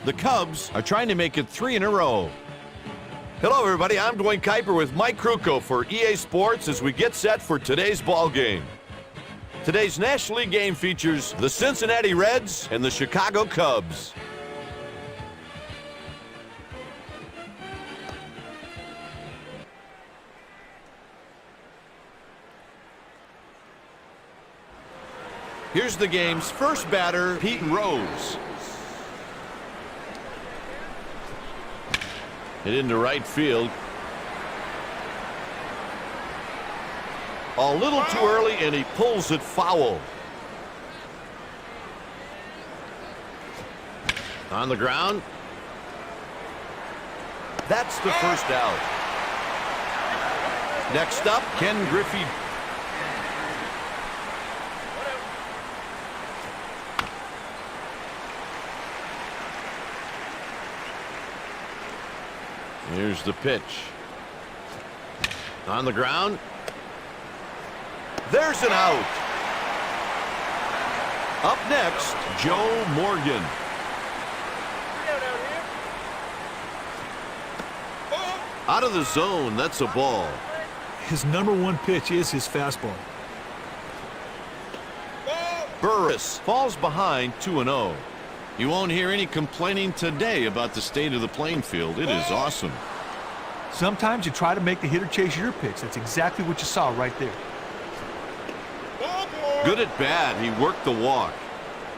The Cubs are trying to make it 3 in a row. Hello, everybody. I'm Dwayne Kuiper with Mike Krukow for EA Sports as we get set for today's ball game. Today's National League game features the Cincinnati Reds and the Chicago Cubs. Here's the game's first batter, Pete Rose. Hit into right field. A little too early, and he pulls it foul. On the ground. That's the first out. Next up, Ken Griffey. Here's the pitch. On the ground. There's an out. Up next, Joe Morgan. Out of the zone, that's a ball. His #1 pitch is his fastball. Burris falls behind 2-0. You won't hear any complaining today about the state of the playing field. It is awesome. Sometimes you try to make the hitter chase your pitch. That's exactly what you saw right there. Good at bat. He worked the walk.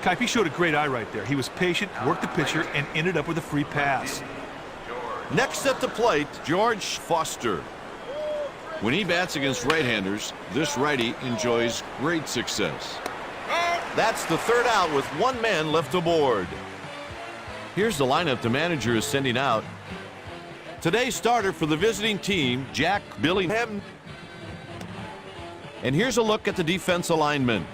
Kuiper showed a great eye right there. He was patient, worked the pitcher, and ended up with a free pass. Next at the plate, George Foster. When he bats against right-handers, this righty enjoys great success. That's the third out with 1 man left aboard. Here's the lineup the manager is sending out. Today's starter for the visiting team, Jack Billingham. And here's a look at the defense alignment.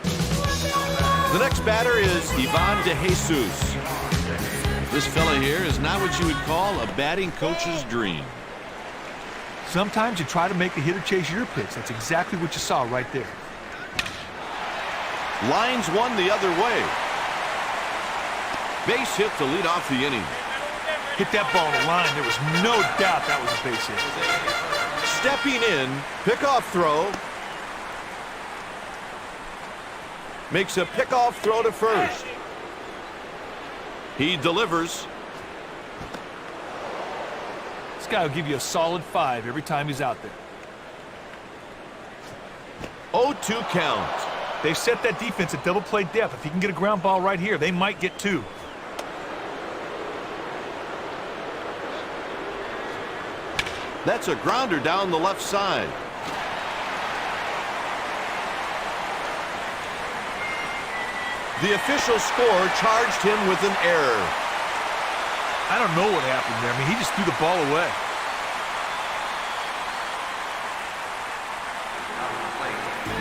The next batter is Ivan De Jesus. This fella here is not what you would call a batting coach's dream. Sometimes you try to make the hitter chase your pitch. That's exactly what you saw right there. Lines one the other way. Base hit to lead off the inning. Hit that ball in the line. There was no doubt that was a base hit. Stepping in, pickoff throw. Makes a pickoff throw to first. He delivers. This guy will give you a solid 5 every time he's out there. 0-2 count. They've set that defense at double play depth. If he can get a ground ball right here, they might get 2. That's a grounder down the left side. The official score charged him with an error. I don't know what happened there. I mean, he just threw the ball away.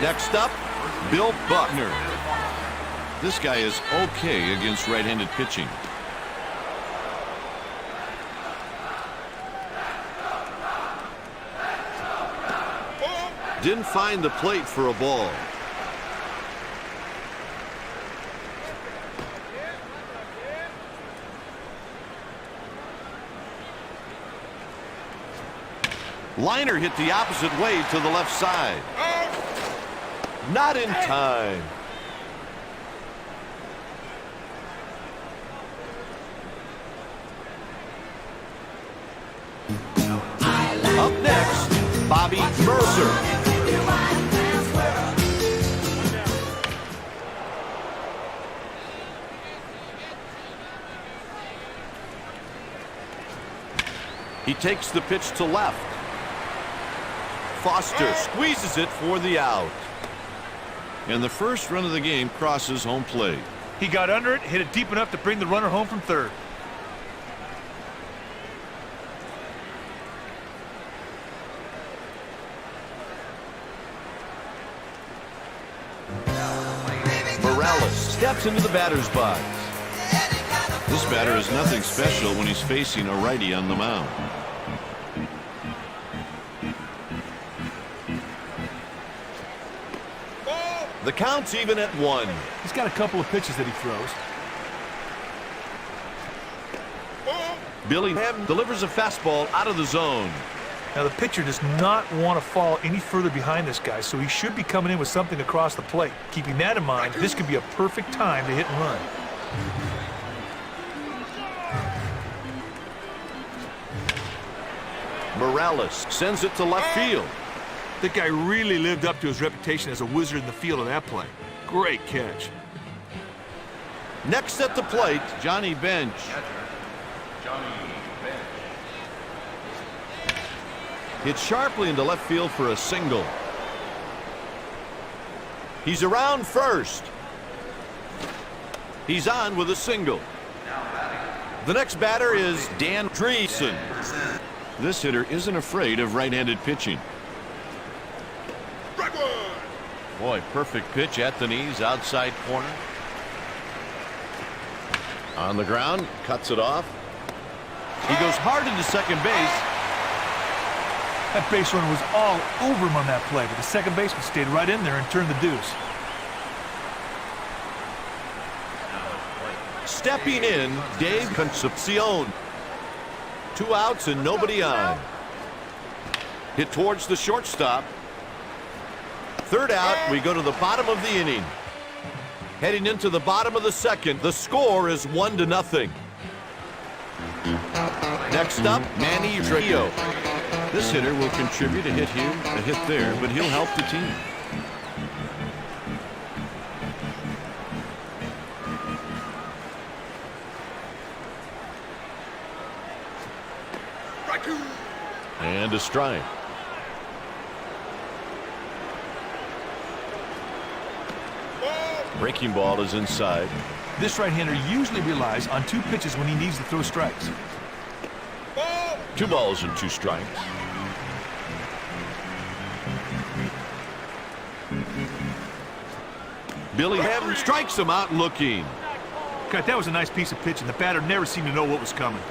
Next up, Bill Buckner. This guy is okay against right-handed pitching. Didn't find the plate for a ball. Liner hit the opposite way to the left side. Not in time. Up next, Bobby Mercer. He takes the pitch to left. Foster squeezes it for the out. And the first run of the game crosses home plate. He got under it, hit it deep enough to bring the runner home from third. Morales steps into the batter's box. This batter is nothing special when he's facing a righty on the mound. The count's even at 1. He's got a couple of pitches that he throws. Billy Ham delivers a fastball out of the zone. Now, the pitcher does not want to fall any further behind this guy, so he should be coming in with something across the plate. Keeping that in mind, this could be a perfect time to hit and run. Morales sends it to left field. That guy really lived up to his reputation as a wizard in the field of that play. Great catch. Next at the plate, Johnny Bench. Hit sharply into left field for a single. He's around first. He's on with a single. The next batter is Dan Dreesen. This hitter isn't afraid of right-handed pitching. Boy, perfect pitch at the knees, outside corner. On the ground, cuts it off. He goes hard into second base. That base runner was all over him on that play, but the second baseman stayed right in there and turned the deuce. Stepping in, Dave Concepcion. 2 outs and nobody on. Hit towards the shortstop. Third out, we go to the bottom of the inning. Heading into the bottom of the second, the score is 1-0. Next up, Manny Trillo. This hitter will contribute a hit here, a hit there, but he'll help the team. And a strike. Breaking ball is inside. This right-hander usually relies on 2 pitches when he needs to throw strikes. 2 balls and 2 strikes. Billy Ham strikes him out looking. God, that was a nice piece of pitching. The batter never seemed to know what was coming.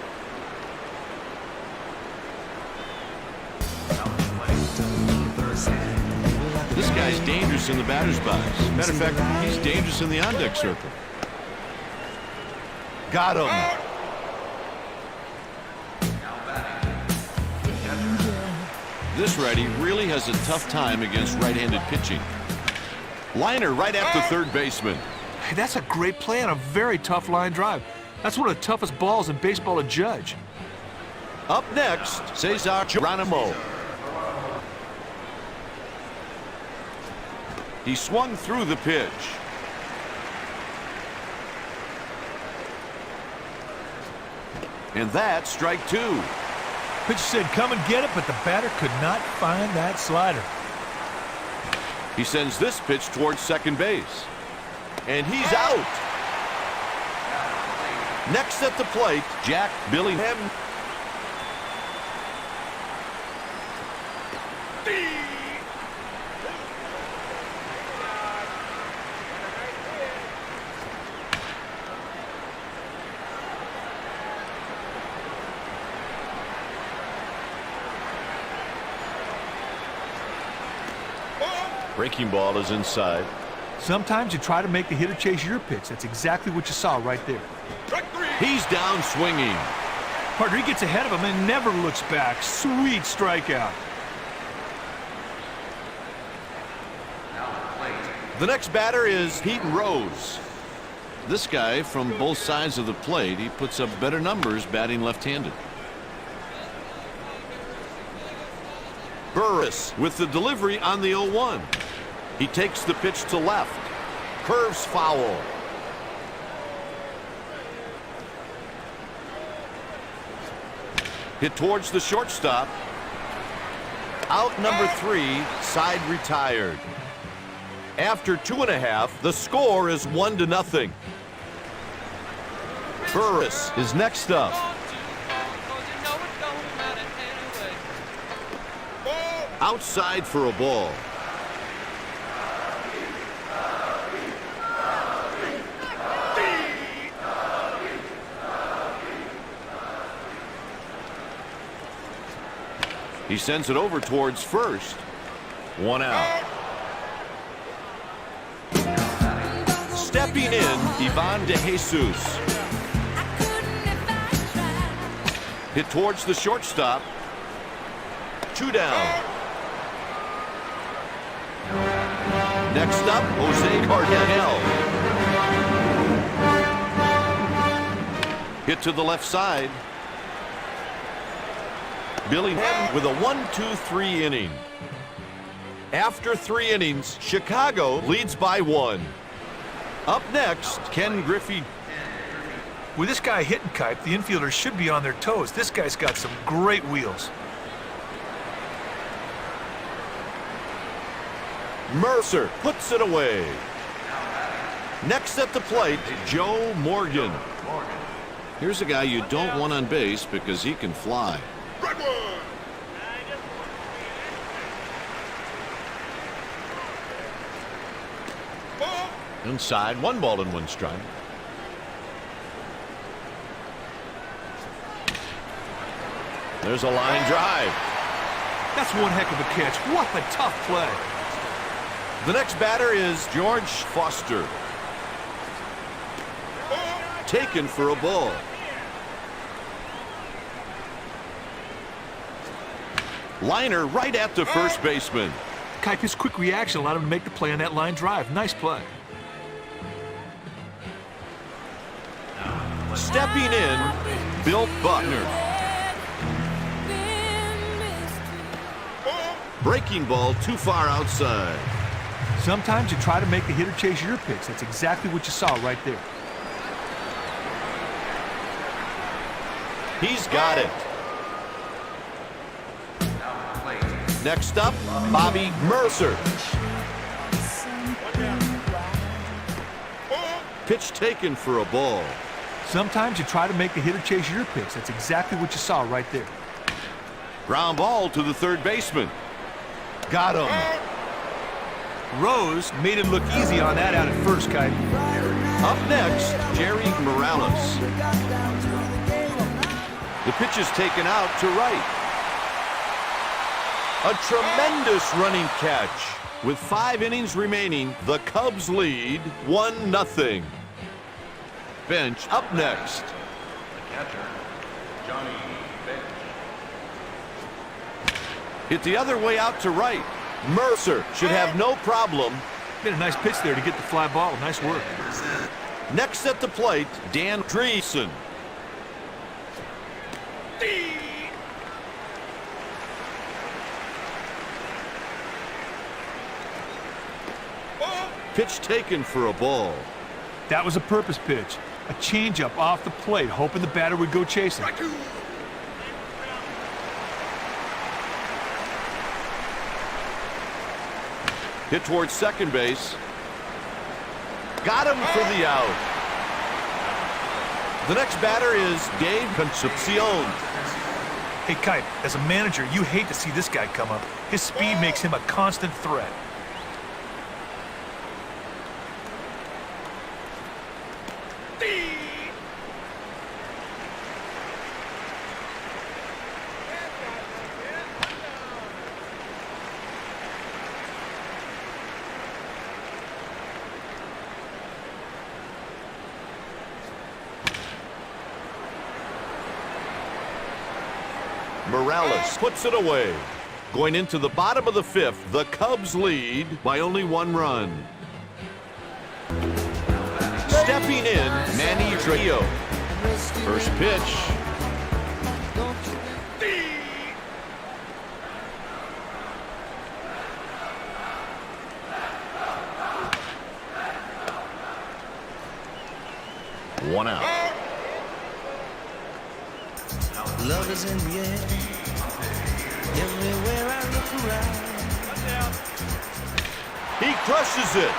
This guy's dangerous in the batter's box. Matter of fact, he's dangerous in the on-deck circle. Got him. This righty really has a tough time against right-handed pitching. Liner right after third baseman. Hey, that's a great play on a very tough line drive. That's one of the toughest balls in baseball to judge. Up next, Cesar Geronimo. He swung through the pitch. And that's strike 2. Pitcher said come and get it, but the batter could not find that slider. He sends this pitch towards second base. And he's out. Next at the plate, Jack Billingham. Breaking ball is inside. Sometimes you try to make the hitter chase your pitch. That's exactly what you saw right there. He's down swinging. Partner, he gets ahead of him and never looks back. Sweet strikeout. The next batter is Pete Rose. This guy from both sides of the plate, he puts up better numbers batting left-handed. Burris with the delivery on the 0-1. He takes the pitch to left. Curves foul. Hit towards the shortstop. Out number 3, side retired. After 2.5, the score is 1-0. Burris is next up. Outside for a ball. He sends it over towards first. 1 out. Stepping in, Ivan De Jesus. Hit towards the shortstop. 2 down. Next up, Jose Cardinal. Hit to the left side. Billingham with a 1-2-3 inning. After 3 innings, Chicago leads by 1. Up next, Ken Griffey. With this guy hitting Kipe, the infielders should be on their toes. This guy's got some great wheels. Mercer puts it away. Next at the plate, Joe Morgan. Here's a guy you don't want on base because he can fly. Inside, 1-1 strike. There's a line drive. That's one heck of a catch. What a tough play. The next batter is George Foster. Taken for a ball. Liner right at the first baseman. Kipe's quick reaction allowed him to make the play on that line drive. Nice play. Stepping in, Bill Buckner. Breaking ball too far outside. Sometimes you try to make the hitter chase your pitch. That's exactly what you saw right there. He's got it. Next up, Bobby Mercer. Pitch taken for a ball. Sometimes you try to make the hitter chase your pitch. That's exactly what you saw right there. Ground ball to the third baseman. Got him. Rose made him look easy on that out at first, Kipe. Up next, Jerry Morales. The pitch is taken out to right. A tremendous running catch. With 5 innings remaining, the Cubs lead 1-0. Bench up next. The catcher, Johnny Bench. Hit the other way out to right. Mercer should have no problem. Made a nice pitch there to get the fly ball. Nice work. Next at the plate, Dan Dreesen. Pitch taken for a ball. That was a purpose pitch. A changeup off the plate, hoping the batter would go chasing. Hit towards second base. Got him for the out. The next batter is Dave Concepcion. Hey, Kipe, as a manager, you hate to see this guy come up. His speed makes him a constant threat. Morales puts it away. Going into the bottom of the 5th, the Cubs lead by only 1 run. Stepping in, Manny Trillo. First pitch. One out. Love is in the air. Everywhere I look around. He crushes it.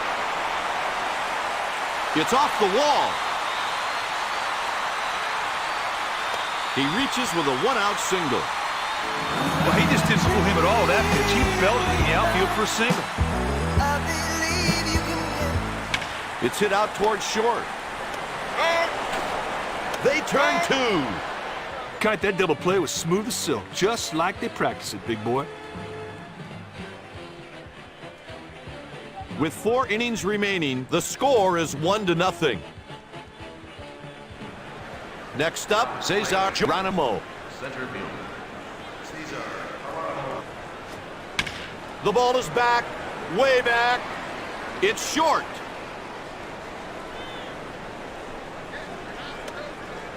It's off the wall. He reaches with a 1-out single. Well, he just didn't fool him at all, that pitch. He belted it in the outfield for a single. I believe you can win. It's hit out towards short. They turn 2. Kipe, that double play was smooth as silk, just like they practice it, big boy. With 4 innings remaining, the score is 1-0. Next up, Cesar Geronimo. Center field. Cesar. The ball is back, way back. It's short.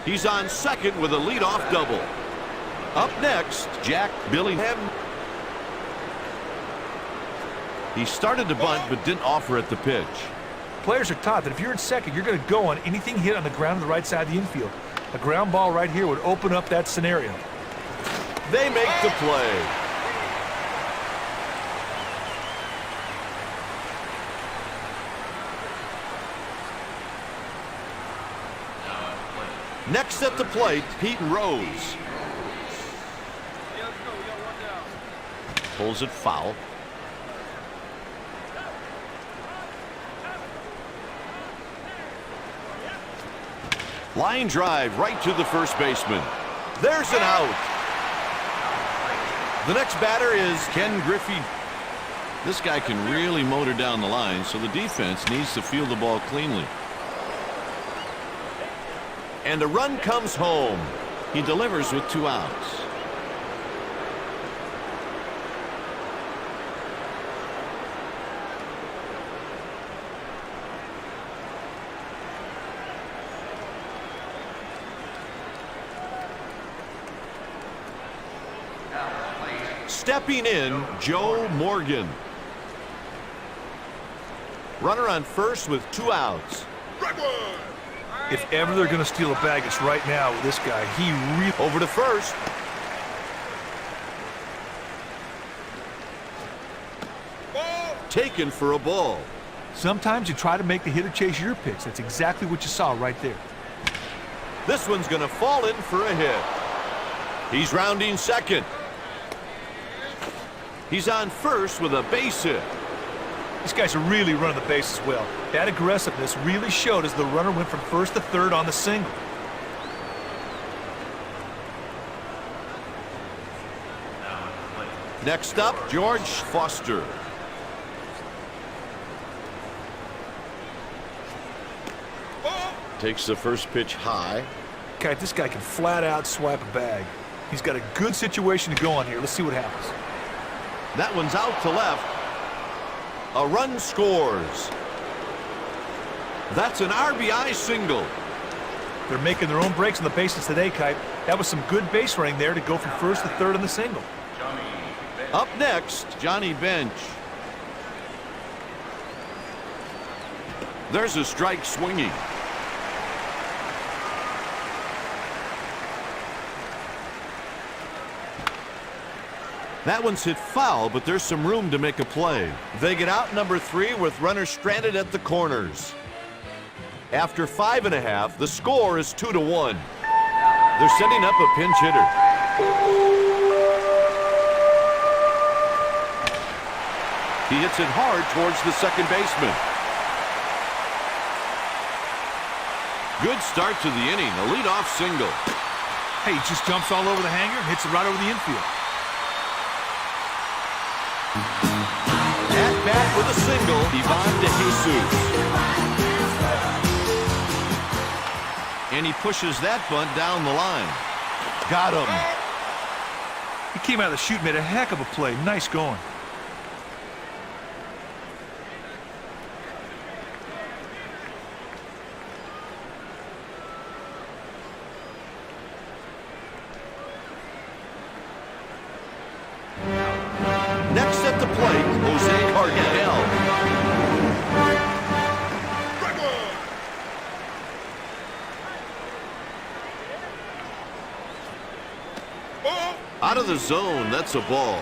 He's on second with a leadoff double. Up next, Jack Billingham. He started to bunt but didn't offer at the pitch. Players are taught that if you're in second, you're going to go on anything hit on the ground on the right side of the infield. A ground ball right here would open up that scenario. They make the play. Next at the plate, Pete Rose. Pulls it foul. Line drive right to the first baseman. There's an out. The next batter is Ken Griffey. This guy can really motor down the line, so the defense needs to field the ball cleanly. And a run comes home. He delivers with 2 outs. Stepping in, Joe Morgan. Runner on first with 2 outs. If ever they're going to steal a bag, it's right now with this guy. He really... Over to first. Taken for a ball. Sometimes you try to make the hitter chase your pitch. That's exactly what you saw right there. This one's going to fall in for a hit. He's rounding second. He's on first with a base hit. These guys are really running the bases well. That aggressiveness really showed as the runner went from first to third on the single. Next up, George Foster. Takes the first pitch high. Okay, this guy can flat out swipe a bag. He's got a good situation to go on here. Let's see what happens. That one's out to left. A run scores. That's an RBI single. They're making their own breaks on the bases today, Kite. That was some good base running there to go from first to third on the single. Up next, Johnny Bench. There's a strike swinging. That one's hit foul, but there's some room to make a play. They get out number 3 with runners stranded at the corners. After 5.5, the score is 2-1. They're setting up a pinch hitter. He hits it hard towards the second baseman. Good start to the inning, a leadoff single. Hey, he just jumps all over the hanger and hits it right over the infield. At bat with a single, Ivan de Jesus. And he pushes that bunt down the line. Got him. He came out of the chute, made a heck of a play. Nice going. Next at the plate, Jose Cardinal. Out of the zone, that's a ball.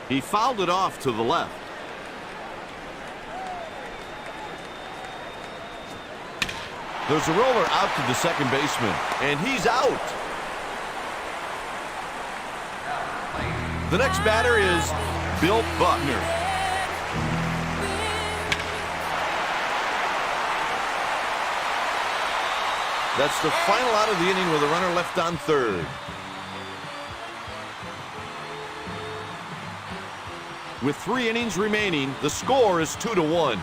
He fouled it off to the left. There's a roller out to the second baseman, and he's out. The next batter is Bill Buckner. That's the final out of the inning with a runner left on third. With 3 innings remaining, the score is 2-1.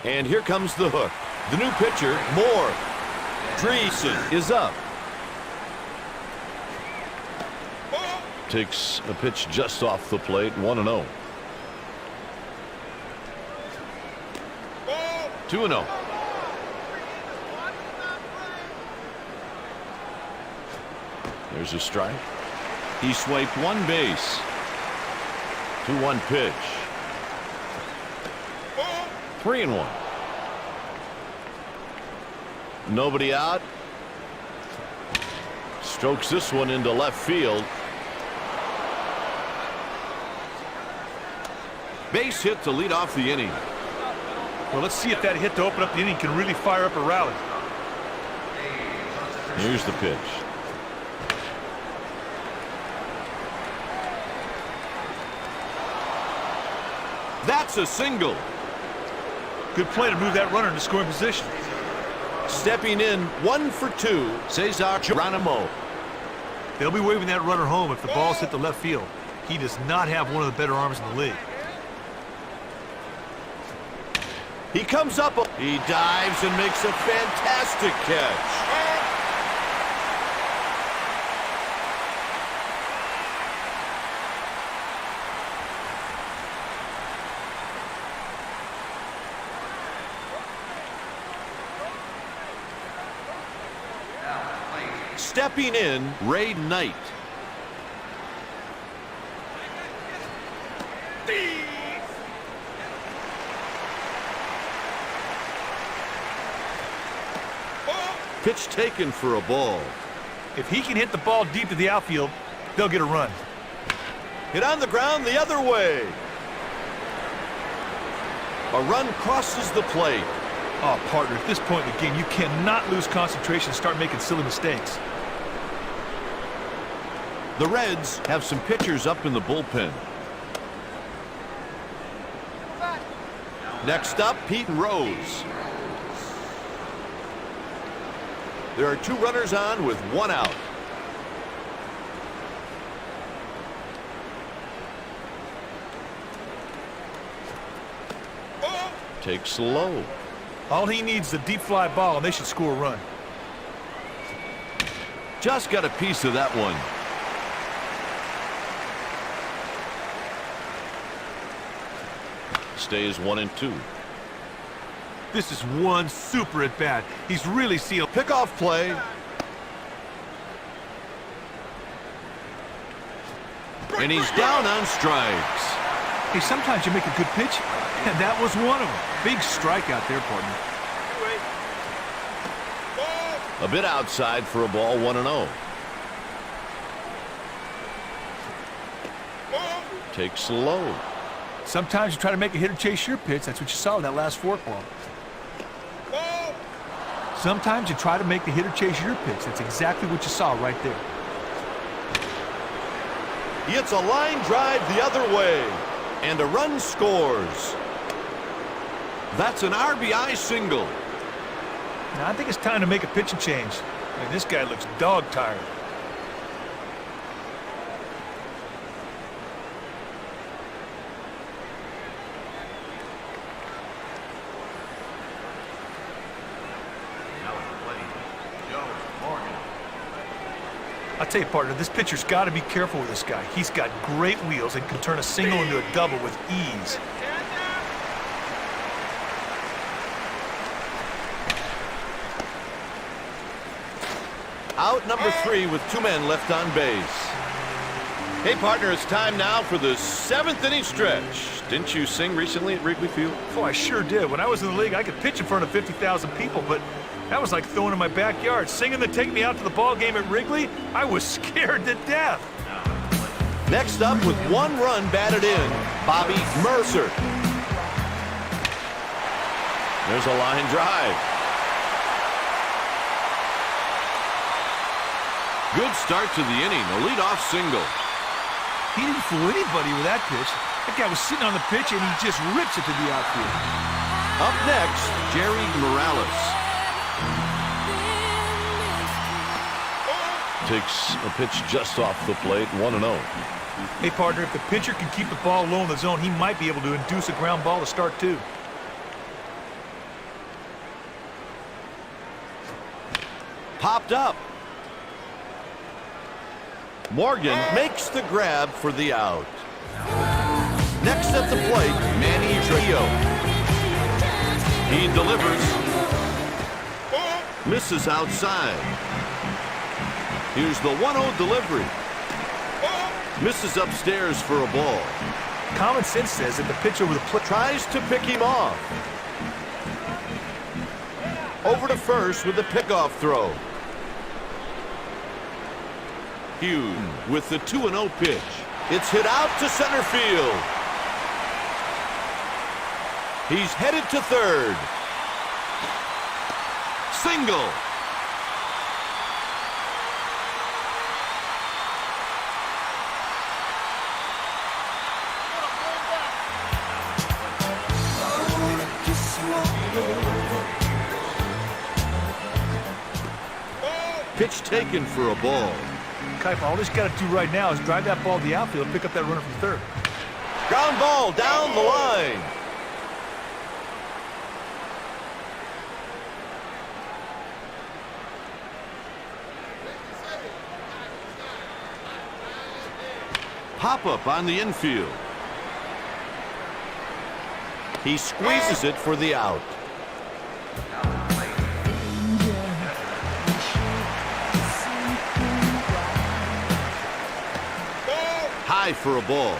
And here comes the hook. The new pitcher, Moore. Dreesen is up. Takes a pitch just off the plate, 1-0. 2-0. There's a strike. He swiped one base. 2-1 pitch. 3-1. Nobody out. Strokes this one into left field. Base hit to lead off the inning. Well, let's see if that hit to open up the inning can really fire up a rally. Here's the pitch. That's a single. Good play to move that runner into scoring position. Stepping in, 1 for 2, Cesar Geronimo. They'll be waving that runner home if the ball's hit the left field. He does not have one of the better arms in the league. He comes up. He dives and makes a fantastic catch. Stepping in, Ray Knight. Pitch taken for a ball. If he can hit the ball deep to the outfield, they'll get a run. Hit on the ground the other way. A run crosses the plate. Oh, partner, at this point in the game, you cannot lose concentration and start making silly mistakes. The Reds have some pitchers up in the bullpen. Next up, Pete Rose. There are 2 runners on with 1 out. Takes low. All he needs is a deep fly ball, and they should score a run. Just got a piece of that one. Stays 1 and 2. This is one super at bat. He's really sealed. Pickoff play. And he's down on strikes. Hey, sometimes you make a good pitch, and that was one of them. Big strikeout there, partner. A bit outside for a ball, 1-0. Takes low. Sometimes you try to make a hitter chase your pitch. That's what you saw in that last fork ball. Sometimes you try to make the hitter chase your pitch. That's exactly what you saw right there. He hits a line drive the other way, and a run scores. That's an RBI single. Now, I think it's time to make a pitching change. I mean, this guy looks dog-tired. I'll tell you, partner, this pitcher's got to be careful with this guy. He's got great wheels and can turn a single into a double with ease. Out number 3 with 2 men left on base. Hey, partner, it's time now for the 7th inning stretch. Didn't you sing recently at Wrigley Field? Oh, I sure did. When I was in the league, I could pitch in front of 50,000 people, but that was like throwing in my backyard. Singing to take me out to the ball game at Wrigley, I was scared to death. Next up with 1 run batted in, Bobby Mercer. There's a line drive. Good start to the inning, a leadoff single. He didn't fool anybody with that pitch. That guy was sitting on the pitch, and he just rips it to the outfield. Up next, Jerry Morales. Takes a pitch just off the plate, 1-0. Hey, partner, if the pitcher can keep the ball low in the zone, he might be able to induce a ground ball to start, too. Popped up. Morgan makes the grab for the out. Next at the plate, Manny Trio. He delivers. Misses outside. Here's the 1-0 delivery. Misses upstairs for a ball. Common sense says that the pitcher with a plate Tries to pick him off. Over to first with the pickoff throw. Hughes with the 2-0 pitch. It's hit out to center field. He's headed to third. Single. Pitch taken for a ball. Kuiper, all he's got to do right now is drive that ball to the outfield and pick up that runner from third. Ground ball down the line. Pop up on the infield. He squeezes it for the out. High for a ball.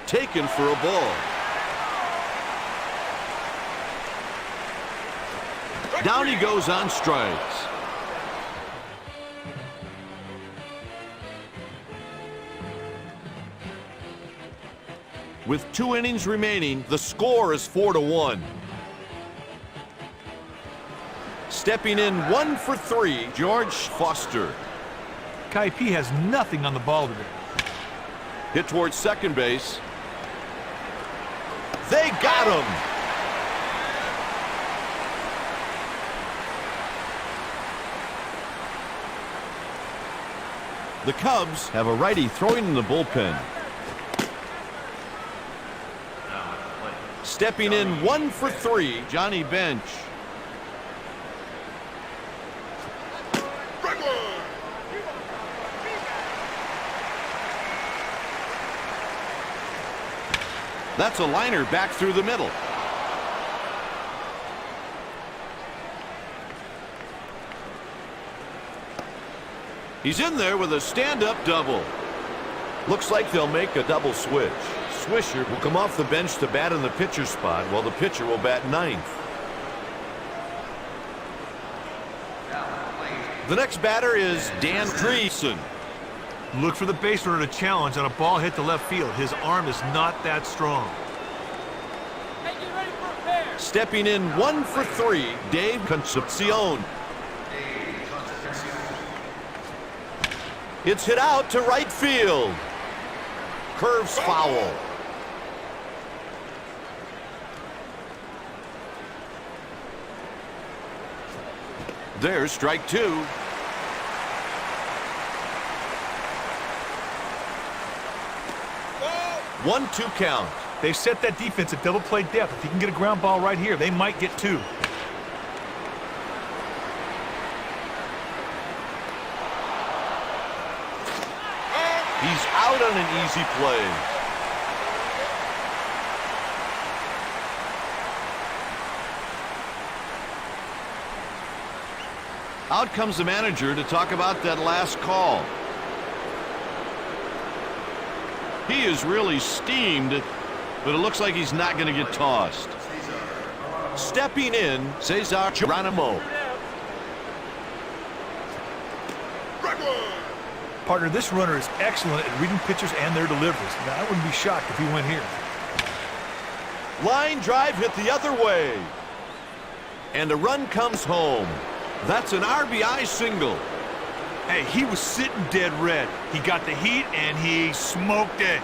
Taken for a ball. Down he goes on strikes. With 2 innings remaining, the score is 4-1. Stepping in 1 for 3, George Foster. Kuiper has nothing on the ball today. Hit towards second base. They got him. The Cubs have a righty throwing in the bullpen. Stepping in 1 for 3, Johnny Bench. That's a liner back through the middle. He's in there with a stand-up double. Looks like they'll make a double switch. Swisher will come off the bench to bat in the pitcher spot, while the pitcher will bat ninth. The next batter is Dan Dreesen. Look for the base runner to challenge on a ball hit to left field. His arm is not that strong. Stepping in 1 for 3, Dave Concepcion. It's hit out to right field. Curves foul. There's strike 2. One-two count. They've set that defense at double play depth. If he can get a ground ball right here, they might get 2. He's out on an easy play. Out comes the manager to talk about that last call. He is really steamed but it looks like he's not going to get tossed. Stepping in, Cesar Geronimo. Partner, this runner is excellent at reading pitchers and their deliveries. Now, I wouldn't be shocked if he went here. Line drive hit the other way. And a run comes home. That's an RBI single. Hey, he was sitting dead red. He got the heat, and he smoked it.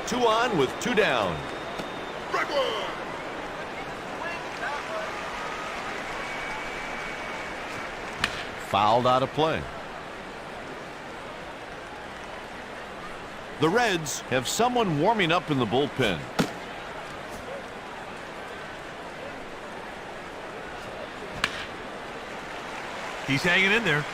Two on with two down. Fouled out of play. The Reds have someone warming up in the bullpen. He's hanging in there.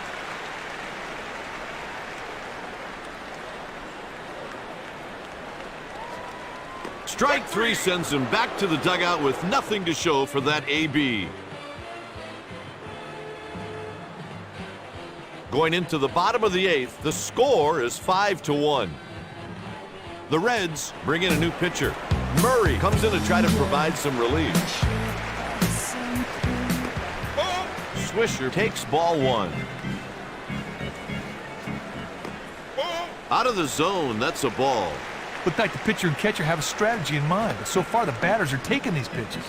Strike three sends him back to the dugout with nothing to show for that AB. Going into the bottom of the eighth, the score is 5-1. The Reds bring in a new pitcher. Murray comes in to try to provide some relief. Swisher takes ball one. Out of the zone, that's a ball. Looked like the pitcher and catcher have a strategy in mind, but so far the batters are taking these pitches.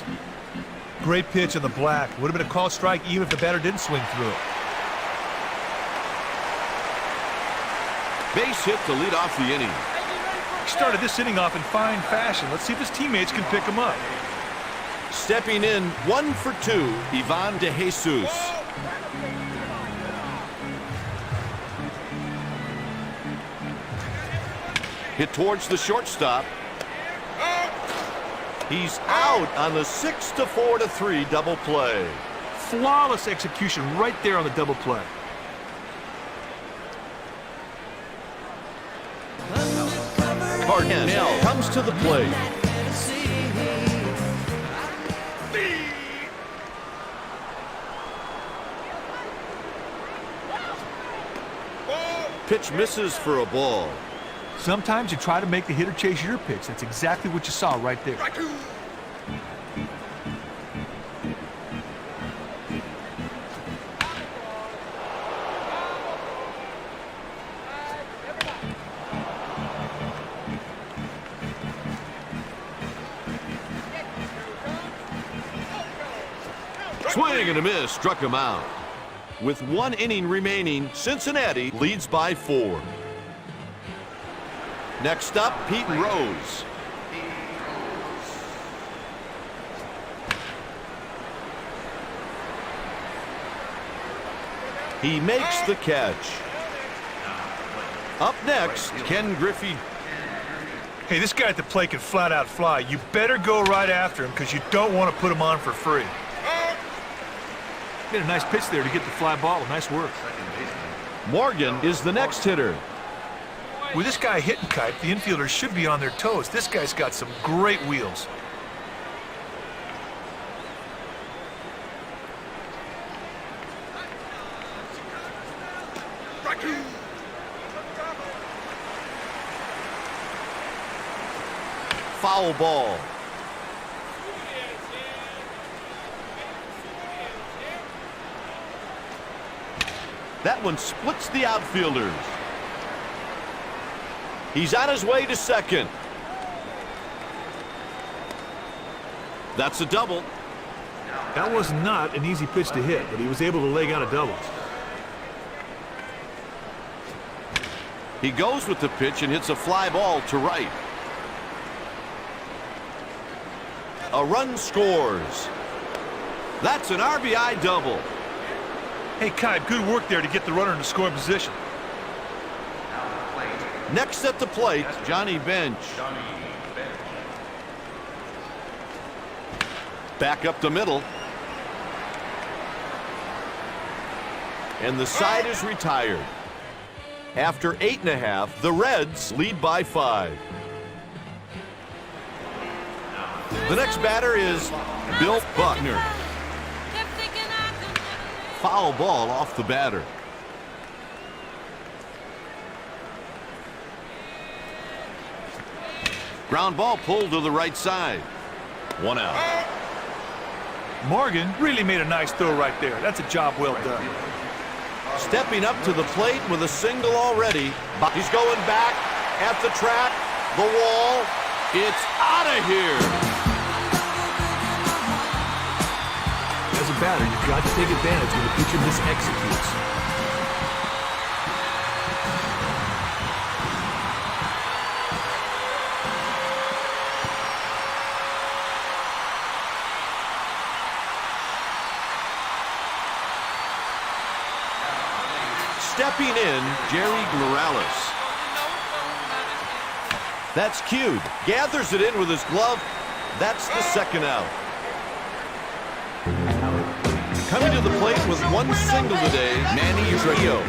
Great pitch on the black. Would have been a called strike even if the batter didn't swing through it. Base hit to lead off the inning. He started this inning off in fine fashion. Let's see if his teammates can pick him up. Stepping in, 1 for 2, Ivan De Jesus. Hit towards the shortstop. He's out on the 6-4-3 double play. Flawless execution right there on the double play. Parnell comes to the plate. Pitch misses for a ball. Sometimes you try to make the hitter chase your pitch. That's exactly what you saw right there. Swing and a miss, struck him out. With 1 inning remaining, Cincinnati leads by 4. Next up, Pete Rose. He makes the catch. Up next, Ken Griffey. Hey, this guy at the plate can flat out fly. You better go right after him because you don't want to put him on for free. Made a nice pitch there to get the fly ball. Nice work. Morgan is the next hitter. With this guy hitting Kipe, the infielders should be on their toes. This guy's got some great wheels. Foul ball. That one splits the outfielders. He's on his way to second. That's a double. That was not an easy pitch to hit, but he was able to leg out a double. He goes with the pitch and hits a fly ball to right. A run scores. That's an RBI double. Hey, Kipe, good work there to get the runner into scoring position. Next at the plate, Johnny Bench. Back up the middle. And the side is retired. After 8 1/2, the Reds lead by 5. The next batter is Bill Buckner. Foul ball off the batter. Ground ball pulled to the right side. 1 out. Morgan really made a nice throw right there. That's a job well done. Stepping up to the plate with a single already. He's going back at the track, the wall. It's out of here. As a batter, you've got to take advantage when the pitcher mis-executes. Stepping in, Jerry Morales. That's cued. Gathers it in with his glove. That's the second out. Coming to the plate with one single today, Manny Trillo.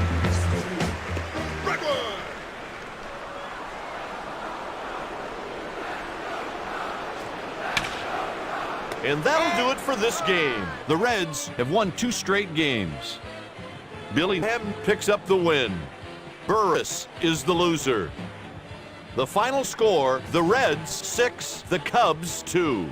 And that'll do it for this game. The Reds have won 2 straight games. Billingham picks up the win. Burris is the loser. The final score, the Reds 6, the Cubs 2.